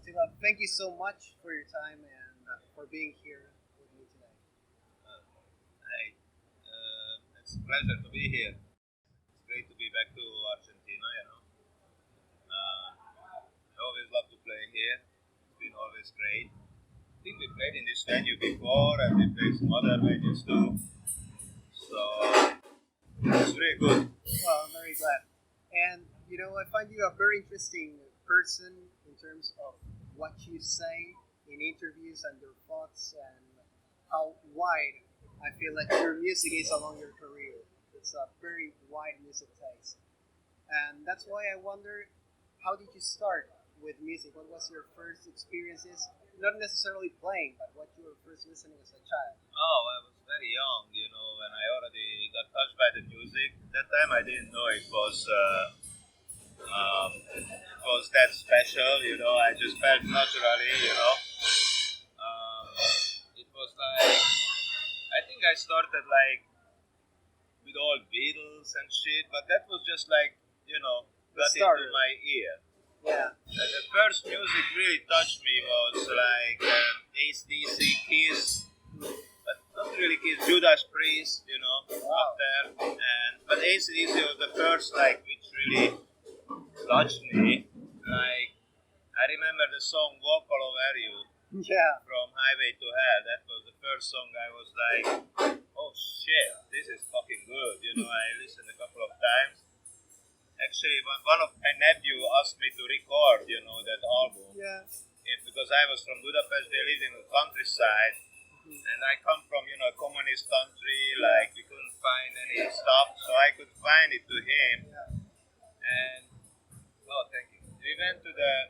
Attila, thank you so much for your time and for being here with me today. Hey, it's a pleasure to be here. It's great to be back to Argentina, I always love to play here. It's been always great. I think we played in this venue before and we played some other venues too. So, it's really good. Well, I'm very glad. And, I find you a very interesting person in terms of what you say in interviews and your thoughts and how wide I feel like your music is along your career. It's a very wide music taste. And that's why I wonder, how did you start with music? What was your first experiences? Not necessarily playing, but what you were first listening as a child. Oh, I was very young, and I already got touched by the music. That time I didn't know it was that special, I just felt naturally, It was like, I think I started like with all Beatles and shit, but that was just like, got into my ear. Yeah. And the first music really touched me was like AC/DC, Kiss, but not really Kiss, Judas Priest, up there. But AC/DC was the first like which really touched me. Like I remember the song "Walk All Over You" from Highway to Hell. That was the first song I was like, oh shit, this is fucking good. I listened a couple of times. Actually, one of my nephew asked me to record, that album. Yeah. Because I was from Budapest, they lived in the countryside. And I come from, a communist country, like we couldn't find any stuff, so I could find it to him. And, oh, thank you. We went to the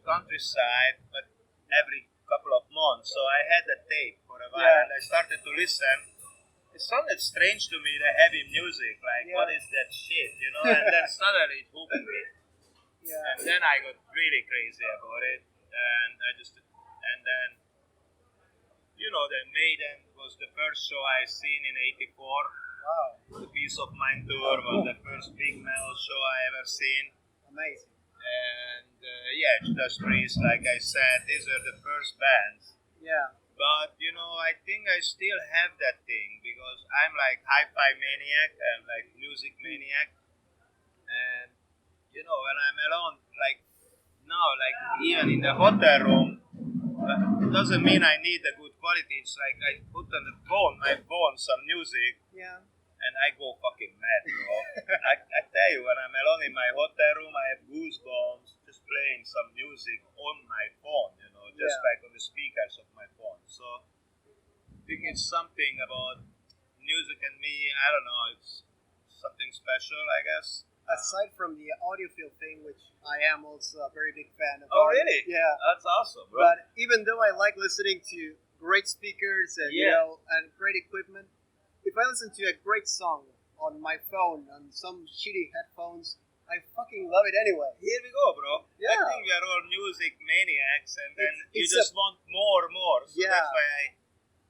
countryside, but every couple of months. So I had the tape for a while, and I started to listen. It sounded strange to me, the heavy music, like what is that shit, And then suddenly it hooked me. Yeah. And then I got really crazy about it, and then, the Mayhem was the first show I seen in '84. Wow. The Peace of Mind tour was the first big metal show I ever seen. Amazing. And Judas Priest, like I said, these are the first bands. Yeah. But, I think I still have that thing because I'm like hi-fi maniac and like music maniac. And, when I'm alone, like now, like even in the hotel room, it doesn't mean I need the good quality. It's like I put on my phone, some music. Yeah. And I go fucking mad, bro. I tell you, when I'm alone in my hotel room, I have goosebumps just playing some music on my phone, just like on the speakers of my phone. So I think it's something about music and me, I don't know, it's something special, I guess. Aside from the audiophile thing, which I am also a very big fan of. Oh, really? Yeah. That's awesome, bro. But even though I like listening to great speakers and, and great equipment, if I listen to a great song on my phone, on some shitty headphones, I fucking love it anyway. Here we go, bro. Yeah. I think we are all music maniacs, and then you just want more. So that's why I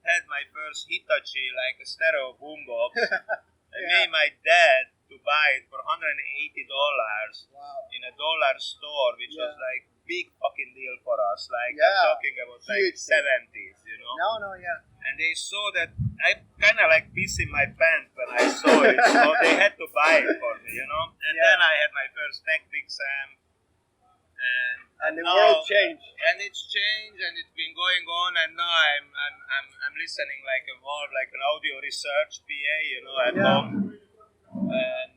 had my first Hitachi, like a stereo boombox. I made my dad to buy it for $180 in a dollar store, which was like big fucking deal for us. Like I'm talking about like 70s, No, yeah. And they saw that I kind of like pissing my pants when I saw it, so they had to buy it for me, And then I had my first Technics amp, and the world changed. And it's changed, and it's been going on, and now I'm listening like a Valve, like an audio research PA, at home. And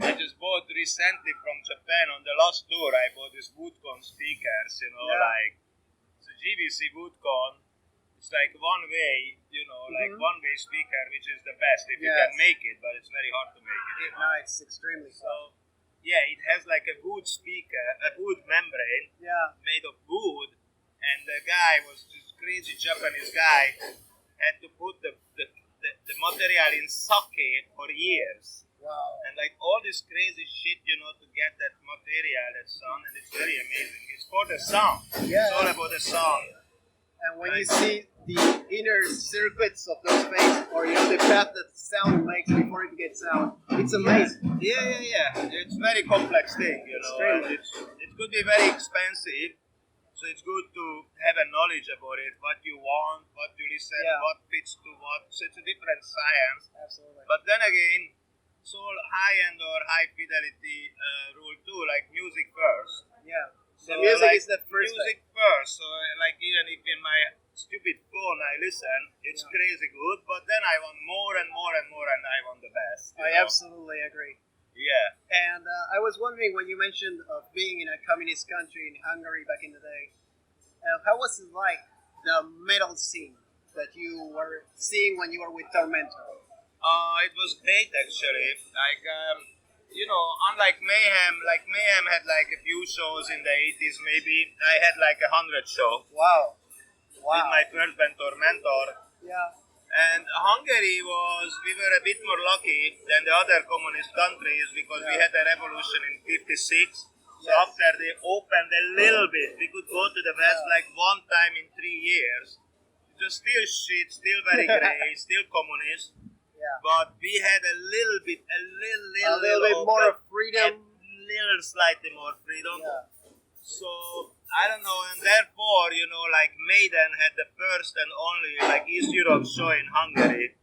I just bought recently from Japan on the last tour. I bought these Woodcon speakers, like it's a GVC Woodcon. It's like one way, like one way speaker, which is the best if you can make it, but it's very hard to make it. No, it's extremely so. Yeah, it has like a wood speaker, a wood membrane made of wood, and the guy was this crazy Japanese guy, had to put the material in sake for years. Wow. And like all this crazy shit, to get that material, that sound, and it's very amazing. It's for the sound. Yeah. It's all about the sound. And when you see the inner circuits of those space, or the path that sound makes before it gets out. It's amazing. Yeah. It's very complex thing, and it could be very expensive. So it's good to have a knowledge about it, what you want, what you listen, what fits to what. So it's a different science. Absolutely. But then again, it's all high-end or high-fidelity rule too, like music first. Yeah. So the music like, is the first music thing. first. So like even if in my stupid phone I listen, it's crazy good. But then I want more and more and more, and I want the best. I absolutely agree. Yeah. And I was wondering, when you mentioned of being in a communist country in Hungary back in the day, how was it like, the metal scene that you were seeing when you were with Tormentor? It was great actually. Like unlike Mayhem, had like a few shows in the 80s maybe. I had like 100 shows. Wow. With my first band Tormentor. Yeah. And Hungary we were a bit more lucky than the other communist countries because we had a revolution in 56. So after they opened a little bit, we could go to the West like one time in 3 years. It was still shit, still very grey, still communist. Yeah. But we had a little bit more freedom. Slightly more freedom. Yeah. So I don't know, and therefore, like Mayhem had the first and only like East Europe show in Hungary.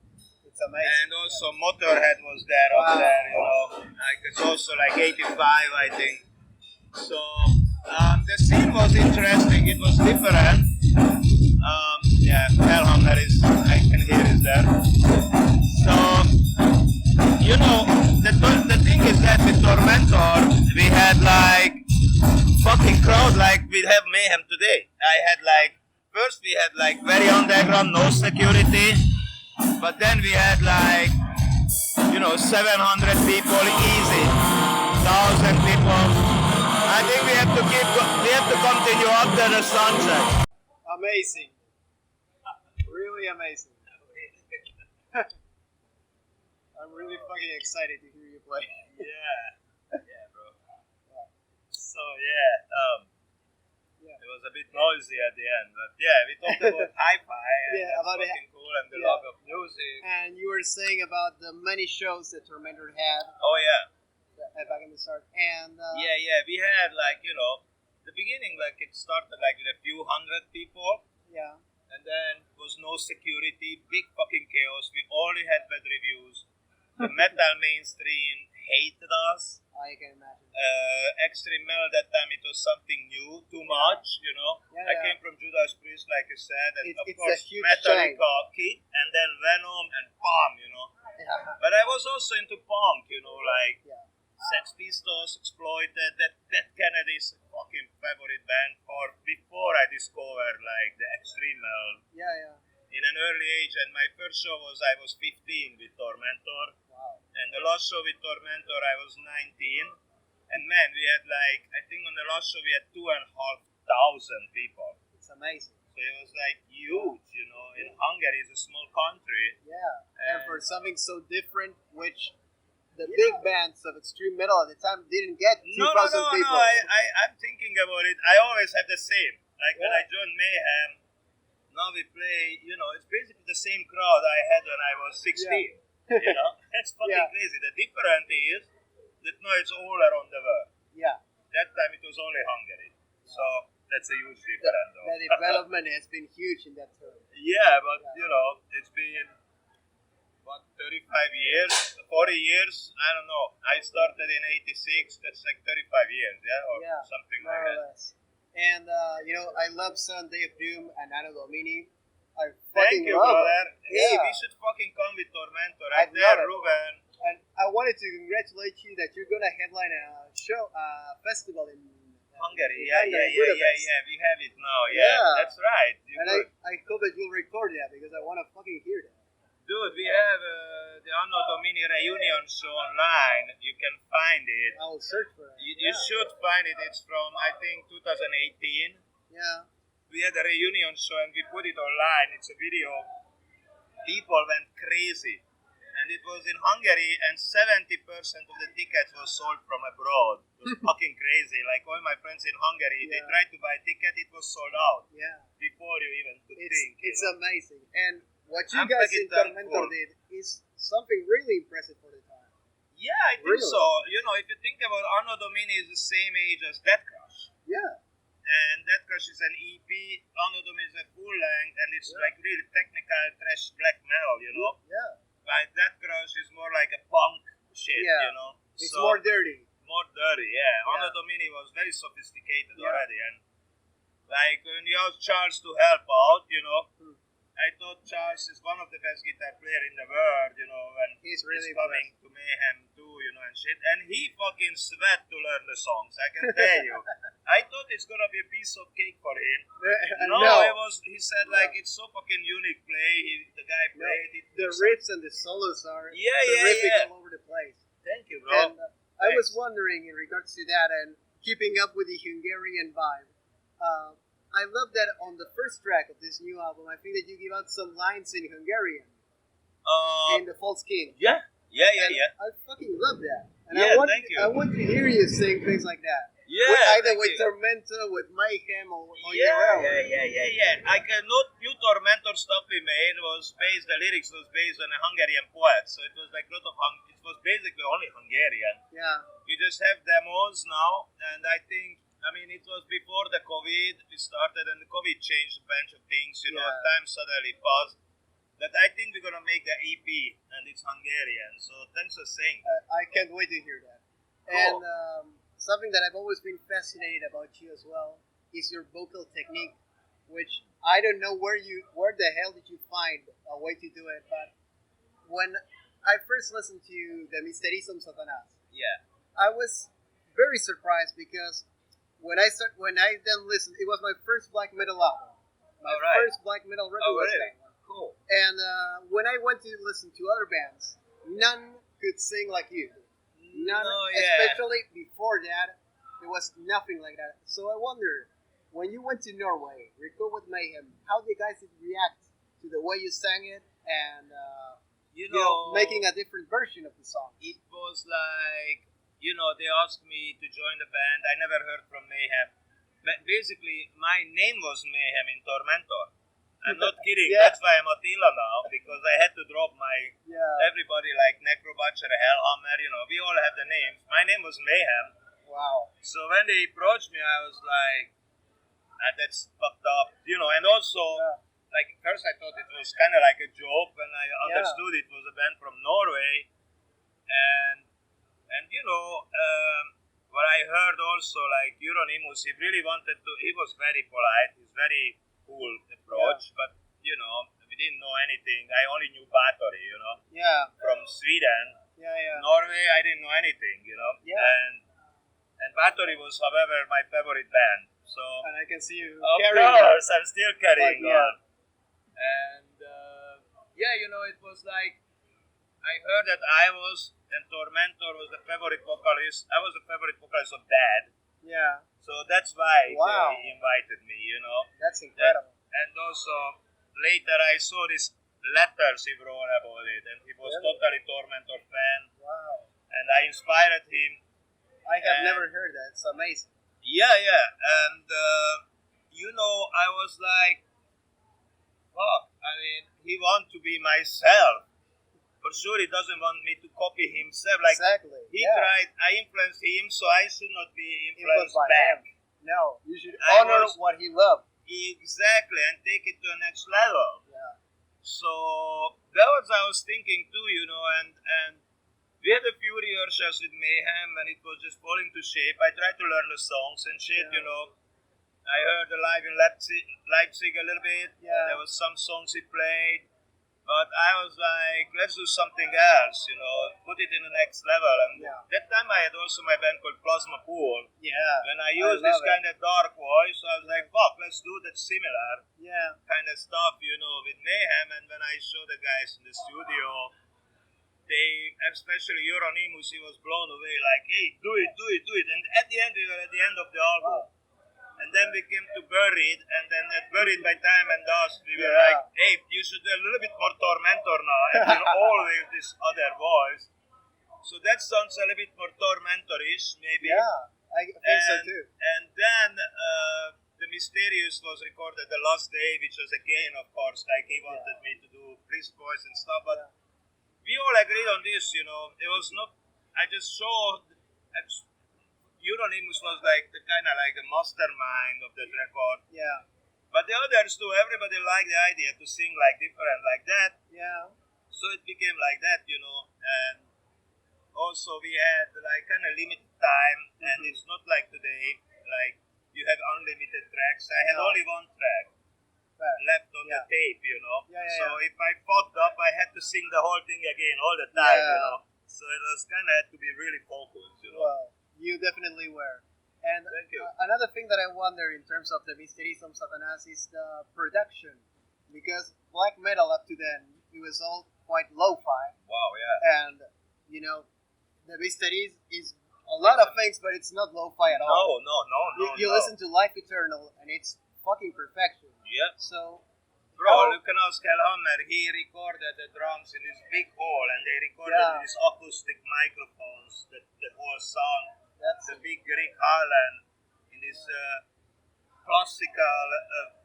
It's amazing. And also Motorhead was there up there, Like it's also like 85, I think. So the scene was interesting. It was different. Hellhammer I can hear is there. So the thing is that with Tormentor we had like fucking crowd like we have Mayhem today. First we had like very underground, no security, but then we had like 700 people easy, 1,000 people. I think we have to continue after the soundcheck. Amazing, really amazing. I'm really fucking excited to hear you play. Yeah, bro. So it was a bit noisy at the end, but we talked about hi-fi and about fucking cool and the love of music. And you were saying about the many shows that Tormentor had. Oh yeah. Back in the start, and we had the beginning it started like with a few hundred people. Yeah. And then was no security, big fucking chaos. We only had bad reviews. The metal mainstream hated us. I can imagine. Extreme metal that time, it was something new, too much, I came from Judas Priest, like I said, and of course Metallica, Kick, and then Venom and Palm, Yeah. But I was also into punk, Sex Pistols, Exploited, that Kennedy's fucking favorite band before I discovered like the extreme metal. Yeah. In an early age, and my first show I was 15 with Tormentor. Wow. And the last show with Tormentor I was 19. And man, we had I think on the last show we had 2,500 people. It's amazing. So it was like huge, in Hungary is a small country. Yeah. And for something so different, which the big bands of extreme metal at the time didn't get 2,000 people. No, I'm thinking about it. I always have the same. Like when I joined Mayhem, now we play, it's basically the same crowd I had when I was 16. That's fucking crazy. The difference is that now it's all around the world. Yeah. That time it was only Hungary. So that's a huge difference. The development has been huge in that term. Yeah, but it's been 35 years, 40 years, I don't know. I started in 86, that's like 35 years, or something like that. Less. And, I love Sunday of Doom and Anno Domini. I Thank fucking you, love brother. it. Hey, Yeah. we should fucking come with Tormentor I right there, love it. Ruben. And I wanted to congratulate you that you're going to headline a festival in Hungary, Budapest. we have it now, Yeah. that's right. And I hope that you'll record that because I want to fucking hear that. Dude, we have the Anno Domini reunion show online. You can find it. I'll search for it. You should find it. It's from, I think, 2018. Yeah. We had a reunion show and we put it online. It's a video. People went crazy. And it was in Hungary and 70% of the tickets were sold from abroad. It was fucking crazy. crazy. Like all my friends in Hungary, they Yeah. tried to buy a ticket, it was sold out Yeah. before you even could It's think. it's you know? amazing. And what you I'm guys fucking in Tormentor thankful. did is something really impressive for the time. Yeah, I think Really? so. You know, if you think about Anno Domini is the same age as Death Crush. Yeah. And Death Crush is an EP, Anno Domini is a full length, and it's Yeah. like really technical thrash black metal, you know? Yeah. Like Death Crush is more like a punk shit, Yeah. you know? It's So- more dirty. more dirty, yeah. Yeah. Anno Domini was very sophisticated Yeah. already, and like when you asked Charles to help out, you know, Hmm. I thought Charles is one of the best guitar player in the world, you know, and He's really coming to Mayhem too, you know, and shit. And he fucking sweat to learn the songs, I can tell you. I thought it's gonna be a piece of cake for him. No, it was. He said like it's so fucking unique play. The guy played it. The riffs and the solos are Yeah, terrific yeah. all over the place. Thank you, bro. And I was Thanks. wondering in regards to that and keeping up with the Hungarian vibe. I love that on the first track of this new album. I think that you give out some lines in Hungarian in the False King. Yeah. And I fucking love that. And Yeah, thank you. I want to hear you sing things like that. Yeah. Either thank with you. Tormentor, with Mayhem, or your Yeah, own. yeah. I can note new Tormentor stuff we made was based. The lyrics was based on a Hungarian poet, so it was like a lot of it was basically only Hungarian. Yeah. We just have demos now, and I think it was before the COVID we started, and the COVID changed a bunch of things. You know, Yeah. time suddenly passed. But I think we're gonna make the EP, and it's Hungarian. So thanks for saying. I can't wait to hear that. Cool. And something that I've always been fascinated about you as well is your vocal technique, which I don't know where the hell did you find a way to do it, but when I first listened to the Misterism Satanas, Yeah. I was very surprised because when I then listened, it was my first black metal album. My Alright. first black metal record was really? that one. Cool. And when I went to listen to other bands, none could sing like you. None, No, yeah. especially before that, there was nothing like that. So I wonder, when you went to Norway, record with Mayhem, how the guys did react to the way you sang it and You know, making a different version of the song. it was like, they asked me to join the band. I never heard from Mayhem. But basically, my name was Mayhem in Tormentor. I'm not kidding. Yeah. That's why I'm Attila now, because I had to drop my Yeah. everybody like Necrobutcher, Hellhammer, we all have the names. My name was Mayhem. Wow. So when they approached me, I was like, that's fucked up. And also, Yeah. like, first I thought it was kind of like a joke when I understood it was a band from Norway. And what I heard also, like, Euronymous, he really wanted to, he was very polite, he's very cool approach, but, we didn't know anything. I only knew Bathory, Yeah. from Sweden. Yeah. Norway, I didn't know anything, Yeah. And Bathory was, however, my favorite band. So, And I can see you of carrying course, I'm still carrying Like, yeah. on. And it was like I heard that I was, and Tormentor was the favorite vocalist. I was the favorite vocalist of Dad. Yeah. So that's why Wow. they invited me, That's incredible. And also, later I saw these letters he wrote about it, and he was Really? totally Tormentor fan. Wow. And I inspired him. I have And- never heard that. It's amazing. Yeah. And, I was like, fuck, he wants to be myself. For sure, he doesn't want me to copy himself. Like, Exactly. he Yeah. tried, I influenced him, so I should not be influenced Influenced by back. him. No, you should I honor was- what he loved. Exactly, and take it to the next level. Yeah. So, that was I was thinking too, and we had a few rehearsals with Mayhem, and it was just falling to shape. I tried to learn the songs and shit, Yeah. I heard the live in Leipzig a little bit. Yeah. There was some songs he played. But I was like, let's do something else, put it in the next level. And Yeah. that time I had also my band called Plasma Pool. Yeah. When I used this love it. kind of dark voice, I was like, fuck, let's do that similar Yeah. kind of stuff, with Mayhem. And when I showed the guys in the studio, they, especially Euronymous, he was blown away, like, hey, do it. And at the end, we were at the end of the album. And then we came to Buried, and then at Buried by Time and Dust, we were Yeah. like, hey, you should do a little bit more Tormentor now, and you're always this other voice. So that sounds a little bit more Tormentor-ish, maybe. Yeah. I think so Previous was recorded the last day, which was again, of course, like he wanted me to do priest voice and stuff, but we all agreed on this, you know. It was not, I just saw, Euronymous was like the kind of like the mastermind of that record. Yeah. But the others too, everybody liked the idea to sing like different like that. Yeah. So it became like that, you know. And also we had like kind of limited time, and it's not like today, like you have unlimited tracks. I had only one track left on the tape, you know. So if I fucked up, I had to sing the whole thing again all the time, you know. So it was kind of had to be really focused, you know. Well, you definitely were. And another thing that I wonder in terms of the Misterism Satanas is the production. Because black metal up to then, it was all quite lo-fi. Wow, yeah. And, you know, the Misteris is a lot of things, but it's not lo-fi at all. No. You listen to Life Eternal, and it's fucking perfection. Yeah. So, bro, you can ask Hellhammer. He recorded the drums in this big hall, and they recorded these acoustic microphones, the whole sound. That's the big Greek hall and in this classical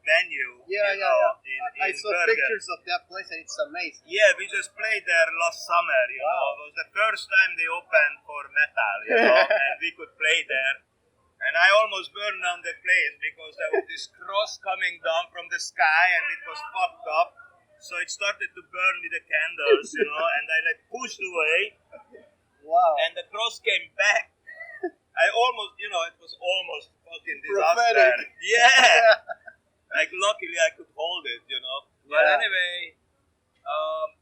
venue. I saw Bergen. pictures of that place, and it's amazing. Yeah, we just played there last summer, you know. It was the first time they opened for metal, you know, and we could play there. And I almost burned down the place because there was this cross coming down from the sky, and it was fucked up. So it started to burn with the candles, you know, and I like pushed away. Wow. And the cross came back. I almost, you know, it was almost fucking disaster. Prophetic. Yeah. Like, luckily I could hold it, you know. But anyway,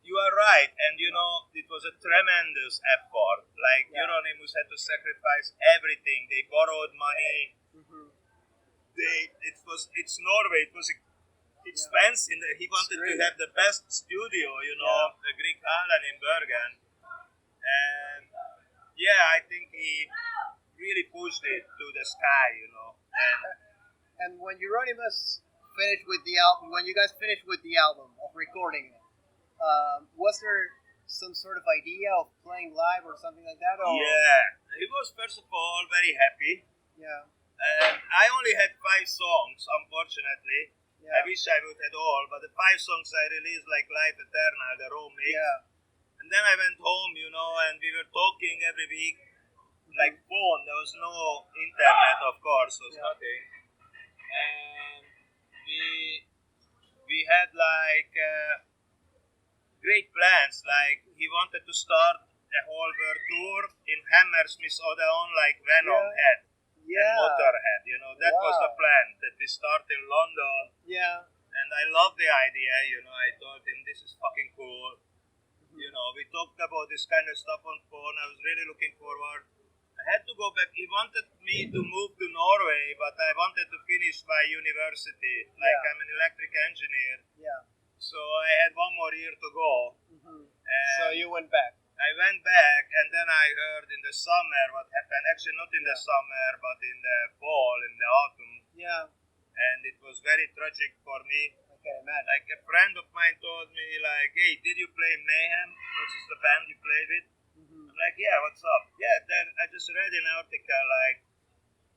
you are right. And, you know, it was a tremendous effort. Like, Euronymous had to sacrifice everything. They borrowed money. It's Norway. It was expensive. He wanted to have the best studio, you know, the Greek Hallen in Bergen. And, I think he really pushed it to the sky, you know. And when Euronymous finished with the album, when you guys finished with the album of recording it, was there some sort of idea of playing live or something like that? Or? Yeah, he was first of all very happy. Yeah. And I only had 5 songs, unfortunately. Yeah. I wish I would have all, but the 5 songs I released like Life Eternal, the raw mix. Yeah. And then I went home, you know, and we were talking every week. Like phone, there was no internet, of course, was nothing. And we had like great plans. Like he wanted to start a whole world tour in Hammersmith Odeon, like Venom had and Motorhead. You know, that was the plan. That we start in London. Yeah. And I loved the idea. You know, I told him this is fucking cool. You know, we talked about this kind of stuff on phone. I was really looking forward. I had to go back. He wanted me to move to Norway, but I wanted to finish my university. Like I'm an electric engineer. Yeah. So I had one more year to go. So you went back. I went back, and then I heard in the summer what happened. Actually, not in the summer, but in the fall, in the autumn. Yeah. And it was very tragic for me. Okay, man. Like a friend of mine told me, like, hey, did you play Mayhem? Which is the band you played with? Like, yeah, what's up? Yeah, then I just read an article, like,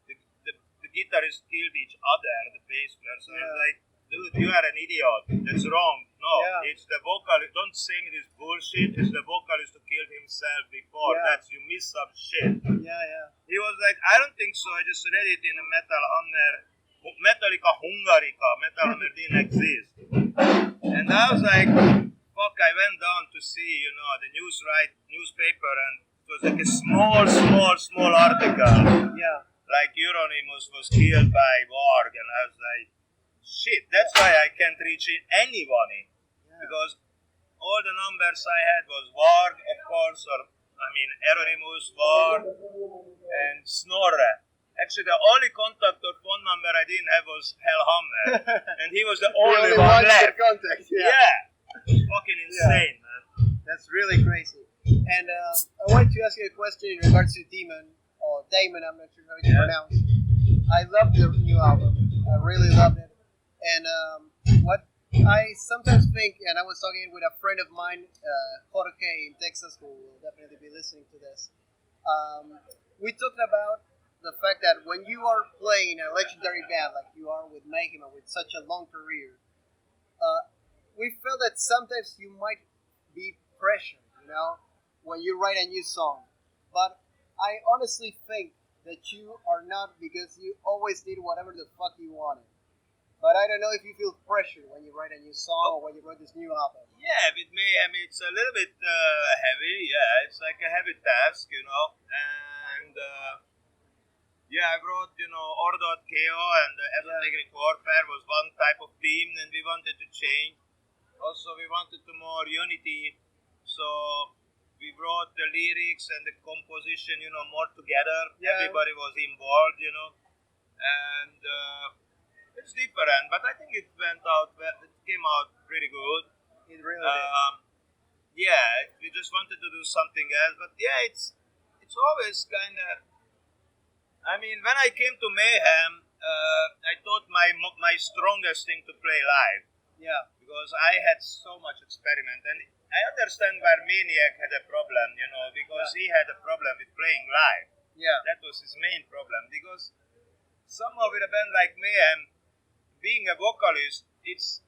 the guitarists killed each other, the bass players. So I was like, dude, you are an idiot. That's wrong. No, it's the vocalist. Don't say me this bullshit. It's the vocalist who killed himself before. That's, you missed some shit. Yeah. He was like, I don't think so. I just read it in a Metal Hammer. Metallica Hungary. Metal Hammer didn't exist. And I was like, fuck, I went down to see, you know, the newspaper, and it was like a small article. Yeah. Like Euronymous was killed by Varg, and I was like, shit, that's why I can't reach anybody. Because all the numbers I had was Varg, of course, Euronymous, Varg, and Snorre. Actually, the only contact or phone number I didn't have was Hellhammer, and he was the only one left. Contact. It's fucking insane, man. That's really crazy. And I wanted to ask you a question in regards to Damon, I'm not sure how it's pronounced. I love the new album. I really loved it. And what I sometimes think, and I was talking with a friend of mine, Jorge in Texas, who will definitely be listening to this. We talked about the fact that when you are playing a legendary band like you are with Mayhem and with such a long career, we feel that sometimes you might be pressured, when you write a new song. But I honestly think that you are not, because you always did whatever the fuck you wanted. But I don't know if you feel pressure when you write a new song or when you wrote this new album. Yeah, with me, I mean, it's a little bit heavy. Yeah, it's like a heavy task, And yeah, I wrote, Ordo Keo and Esoteric Warfare was one type of theme, and we wanted to change. Also, we wanted to more unity, so we wrote the lyrics and the composition, more together. Yeah. Everybody was involved, and it's different, but I think it went out. It came out pretty good. It really did. Yeah, we just wanted to do something else, but yeah, it's always kind of. I mean, when I came to Mayhem, I thought my strongest thing to play live. Yeah. Because I had so much experiment, and I understand where Maniac had a problem, because he had a problem with playing live. Yeah. That was his main problem, because somehow with a band like Mayhem, being a vocalist, it's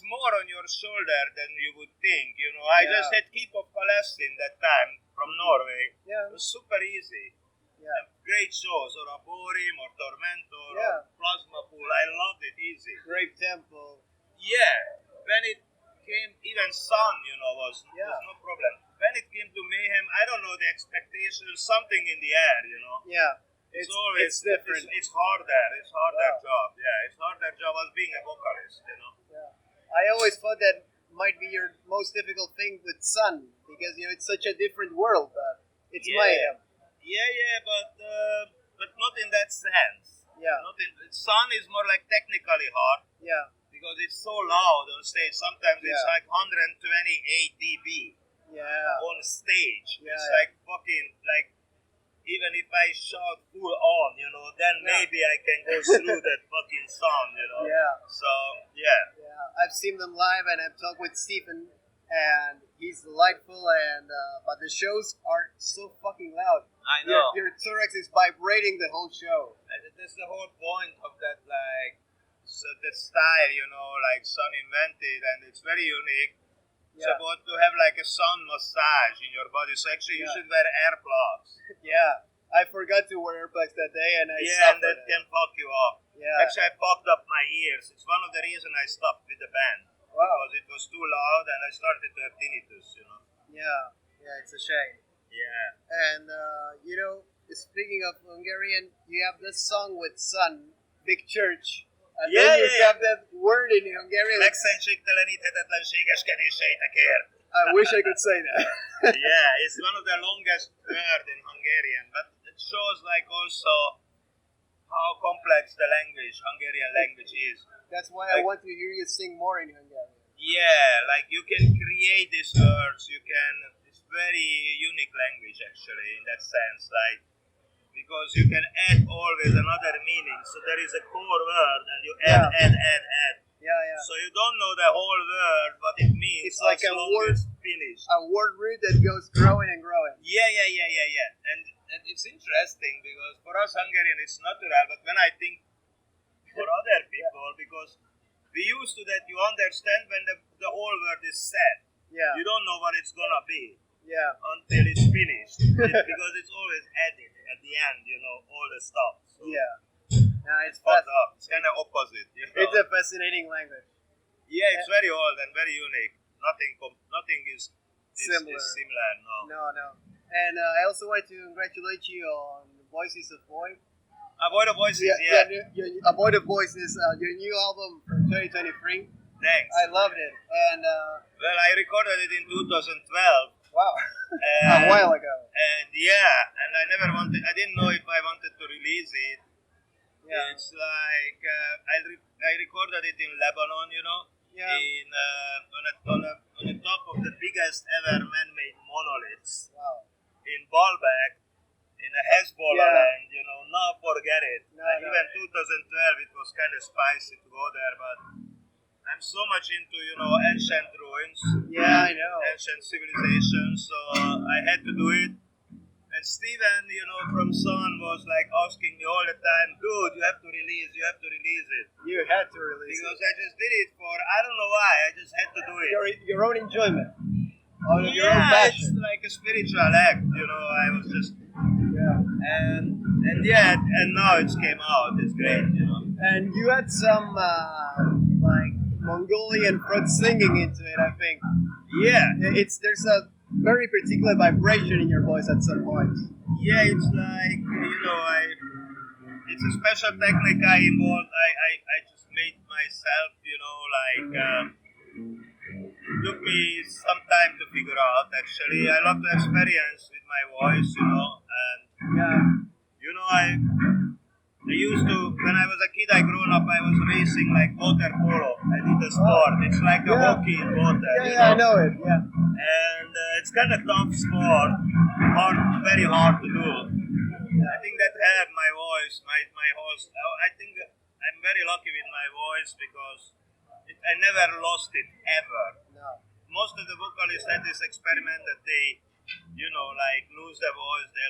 more on your shoulder than you would think. I just had Keep of Palestine that time from Norway. Yeah. It was super easy. Yeah. Great shows, or Aborim, or Tormentor, Yeah. or Plasma Pool. I loved it easy. Great tempo. Yeah. When it came, even Sun, was no problem. When it came to Mayhem, I don't know the expectations, something in the air, Yeah. It's always different. It's harder. It's harder job. Yeah, it's harder job as being a vocalist. Yeah. I always thought that might be your most difficult thing with Sun, because it's such a different world. But it's Mayhem. Yeah, but not in that sense. Yeah. Sun is more like technically hard. Yeah. Because it's so loud on stage. Sometimes it's like 128 dB. Yeah. On stage. Yeah, It's like fucking like. Even if I shout full on, then maybe I can go through that fucking sound, Yeah. So, yeah. Yeah. I've seen them live and I've talked with Stephen, and he's delightful, and but the shows are so fucking loud. I know. Your thorax is vibrating the whole show. And that's the whole point of that, the style, like Sun invented, and it's very unique. It's about to have like a sun massage in your body. So actually, you should wear earplugs. Yeah, I forgot to wear earplugs that day, and and that can fuck you up. Yeah. Actually, I fucked up my ears. It's one of the reasons I stopped with the band. Wow. Because it was too loud, and I started to have tinnitus. Yeah, it's a shame. Yeah. And speaking of Hungarian, you have this song with Sun, Big Church. And then you have that word in Hungarian. I wish I could say that. Yeah, it's one of the longest words in Hungarian, but it shows also how complex the Hungarian language is. That's why I want to hear you sing more in Hungarian. Yeah, you can create these words. It's very unique language actually in that sense, because you can add always another meaning. So there is a core word, and you add. Yeah. So you don't know the whole word, but it means it's like a word finish. A word root that goes growing and growing. Yeah. And it's interesting because for us Hungarian it's natural, but when I think for other people, because we used to that, you understand when the whole word is said. Yeah. You don't know what it's gonna be. Yeah. Until it's finished. Because it's always added at the end, all the stuff. So it's fucked up. It's kind of opposite. It's a fascinating language. Yeah, it's very old and very unique. Nothing is similar. No. And I also wanted to congratulate you on Voices of Boy. Avoid the Voices, Avoid the Voices, your new album from 2023. Thanks. I loved it. And well, I recorded it in 2012. Wow. A while ago. And I didn't know if I wanted to release it. Yeah. It's like I recorded it in Lebanon, Yeah. on the top of the biggest ever man-made monoliths. Wow. In Baalbek, in a Hezbollah land, now forget it. Even 2012, it was kind of spicy to go there, but I'm so much into, ancient ruins. Yeah, I know. Ancient civilizations, so I had to do it. And Steven, from Son was like asking me all the time, dude, you have to release it. You had to release Because I just did it for, I don't know why, I just had to do it. your own enjoyment. Out of your own passion. It's like a spiritual act, I was just, and now it came out, it's great, And you had some, like, Mongolian front singing into it, I think. Yeah. There's a very particular vibration in your voice at some point. Yeah, it's like, it's a special technique I involved. I just made myself, it took me some time to figure out, actually. I love to experience with my voice, and, I used to, when I was a kid, I grew up, I was racing like water polo. I did the sport. It's like a hockey in water. I know it, And it's kind of tough sport, very hard to do. I think that hurt my voice, my host. I think I'm very lucky with my voice because I never lost it, ever. No. Most of the vocalists had this experiment that they, lose their voice, they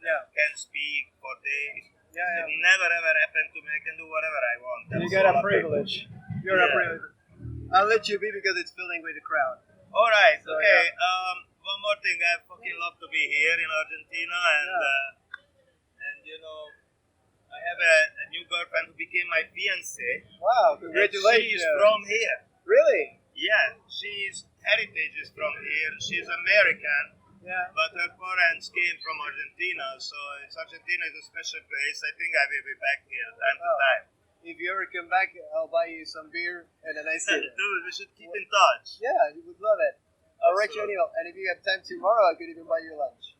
can't speak for days. It never ever happened to me. I can do whatever I want. You got a privilege. You're a privilege. I'll let you be because it's filling with the crowd. All right. So, okay. One more thing. I fucking love to be here in Argentina, and I have a new girlfriend who became my fiancée. Wow! Congratulations. She's from here. Really? Yeah. She's heritage is from here. She's American. Yeah. But her parents came from Argentina, so Argentina is a special place. I think I will be back here time to time. If you ever come back, I'll buy you some beer and a nice dinner. Dude, we should keep in touch. Yeah, you would love it. I'll write you an email, and if you have time tomorrow, I could even buy you lunch.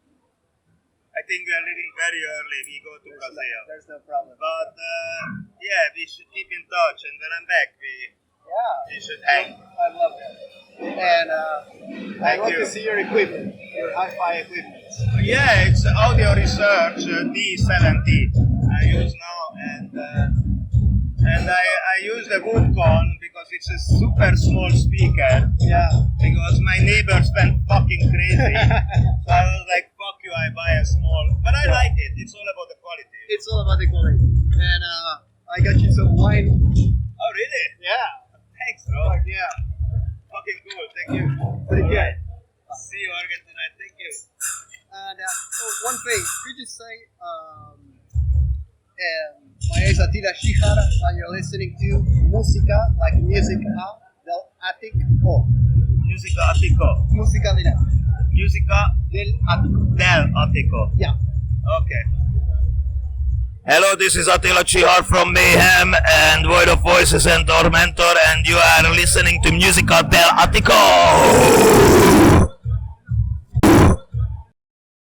I think we are leaving very early. We go to Brazil. There's no problem. But we should keep in touch, and when I'm back, we should hang. I love it. And I want to see your equipment, your hi-fi equipment. Yeah, it's Audio Research D70 I use now, and I use the Woodcon because it's a super small speaker. Yeah. Because my neighbors went fucking crazy, so I was like, "Fuck you!" I buy a small, but I like it. It's all about the quality. It's all about the quality. And I got you some wine. Oh really? Yeah. Thanks, bro. Yeah. Fucking cool. Thank you. Thank you. See you, Argentina. Thank you. And one thing, could you say, my name is Attila Csihar, and you're listening to Música, like Music del Ático. Música Ático. Música del Ático. Música del Ático. Del Ático. Yeah. Okay. Hello, this is Attila Csihar from Mayhem and Void of Voices and Tormentor, and you are listening to Musica del Ático.